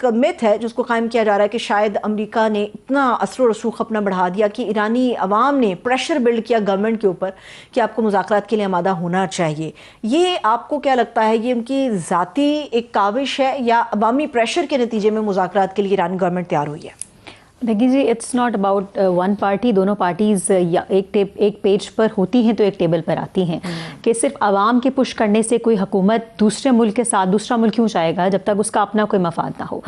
Myth है जिसको कायम किया जा रहा है कि शायद अमेरिका ने इतना असर रसूख अपना बढ़ा दिया कि ईरानी अवाम ने प्रेशर बिल्ड किया गवर्नमेंट के ऊपर कि आपको मुज़ाकरात के लिए आमादा होना चाहिए। ये आपको क्या लगता है, ये उनकी ज़ाती एक काविश है या अवामी प्रेशर के नतीजे में मुज़ाकरात के लिए ईरानी गवर्नमेंट तैयार हुई है? देखिए जी, it's not about one party. दोनों पार्टीज़ या एक पेज पर होती हैं तो एक टेबल पर आती हैं कि सिर्फ आवाम के पुश करने से कोई हुकूमत दूसरे मुल्क के साथ दूसरा मुल्क क्यों चाहेगा जब तक उसका अपना कोई मफाद ना हो।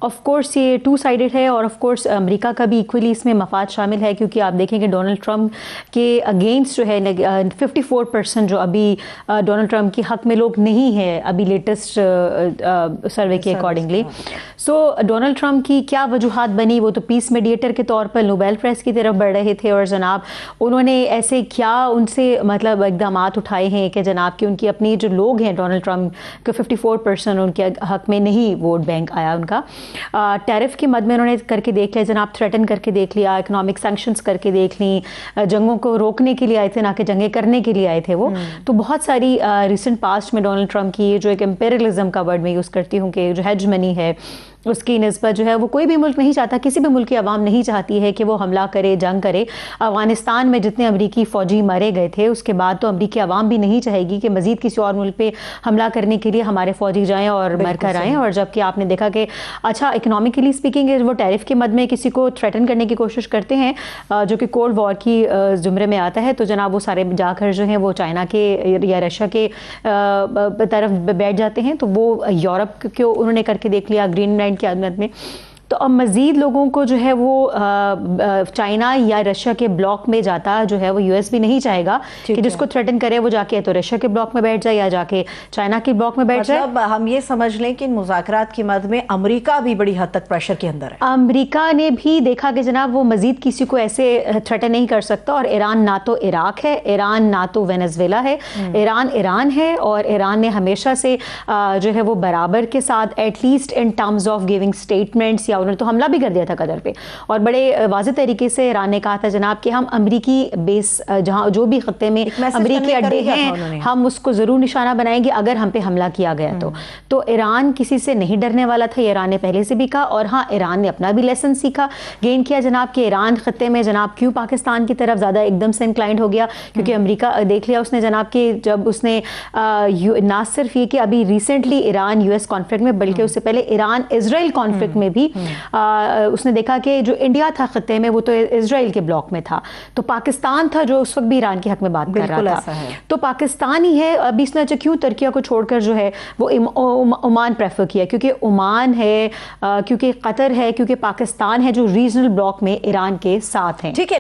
ऑफ कोर्स ये टू साइडेड है और ऑफ कोर्स अमेरिका का भी इक्वली इसमें मफाद शामिल है, क्योंकि आप देखेंगे डोनाल्ड ट्रंप के अगेंस्ट जो है 54% जो अभी डोनाल्ड ट्रंप के हक में लोग नहीं है अभी लेटेस्ट सर्वे के अकॉर्डिंगली। सो डोनाल्ड ट्रंप की क्या वजूहात बनी, वो तो पीस मीडिएटर के तौर पर नोबेल प्राइज़ की तरफ बढ़ रहे थे और जनाब उन्होंने ऐसे क्या उनसे मतलब इक़दाम उठाए हैं कि जनाब कि उनकी अपनी जो लोग हैं डोनाल्ड ट्रंप के 54% उनके हक में नहीं वोट बैंक आया उनका। टैरिफ के मद में उन्होंने करके देख लिया जनाब, थ्रेटन करके देख लिया, इकोनॉमिक सैंक्शंस करके देख ली, जंगों को रोकने के लिए आए थे ना कि जंगें करने के लिए आए थे वो। तो बहुत सारी रिसेंट पास्ट में डोनाल्ड ट्रंप की जो एक एम्पेरियलिज्म का वर्ड मैं यूज़ करती हूँ कि जो हेजमनी है उसकी निस्बत जो है वो कोई भी मुल्क नहीं चाहता, किसी भी मुल्क की आवाम नहीं चाहती है कि वो हमला करे, जंग करे। अफगानिस्तान में जितने अमरीकी फ़ौजी मारे गए थे उसके बाद तो अमरीकी आवाम भी नहीं चाहेगी कि मज़ीद किसी और मुल्क पे हमला करने के लिए हमारे फ़ौजी जाएँ और मरकर आएँ। और जबकि आपने देखा कि अच्छा इकनॉमिकली स्पीकिंग वो टैरिफ के मद में किसी को थ्रेटन करने की कोशिश करते हैं जो कि कोल्ड वॉर की ज़ुमरे में आता है, तो जनाब वो सारे जाकर जो है वो चाइना के या रशिया के तरफ बैठ जाते हैं। तो वो यूरोप को उन्होंने करके देख लिया ग्रीनलैंड की आदमत में। तो अब मज़ीद लोगों को जो है वो चाइना या रशिया के ब्लॉक में जाता जो है वो यूएस भी नहीं चाहेगा कि जिसको थ्रेटन करे वो जाके तो रशिया के ब्लॉक में बैठ जाए या जाके चाइना के ब्लॉक में बैठ जाए। मतलब हम ये समझ लें कि मुज़ाकरात की मद में अमेरिका भी बड़ी हद तक प्रेशर के अंदर है। अमेरिका ने भी देखा कि जनाब वो मज़ीद किसी को ऐसे थ्रेटन नहीं कर सकता और ईरान ना तो इराक है, ईरान ना तो वेनेजुएला है, ईरान है और ईरान ने हमेशा से जो है वो बराबर के साथ at least in terms of giving statements उन्होंने तो हमला भी कर दिया था कतर पे और बड़े वाज़ेह तरीके से ईरान ने कहा था जनाब कि हम अमरीकी बेस जहां जो भी खत्ते में अमरीकी अड्डे हैं हम उसको ज़रूर निशाना बनाएंगे अगर हम पे हमला किया गया तो ईरान किसी से नहीं डरने वाला था। ईरान ने पहले से भी कहा और हाँ ईरान ने अपना भी लेसन सीखा, गेन किया जनाब कि ईरान खत्ते में जनाब क्यों पाकिस्तान की तरफ ज़्यादा एकदम से इंक्लाइंड हो गया, क्योंकि अमरीका देख लिया उसने जनाब कि जब उसने ना सिर्फ ये कि अभी रिसेंटली ईरान यूएस कॉन्फ्लिक्ट में बल्कि उससे पहले ईरान इजराइल कॉन्फ्लिक्ट में भी उसने देखा कि जो इंडिया था खत्ते में वो तो इजराइल के ब्लॉक में था, तो पाकिस्तान था जो उस वक्त भी ईरान के हक में बात कर रहा था। तो पाकिस्तान ही है अभी इसने अच्छा क्यों तुर्किया को छोड़कर जो है वो ओमान प्रेफर किया, क्योंकि ओमान है, क्योंकि कतर है, क्योंकि पाकिस्तान है जो रीजनल ब्लॉक में ईरान के साथ हैं। ठीक है।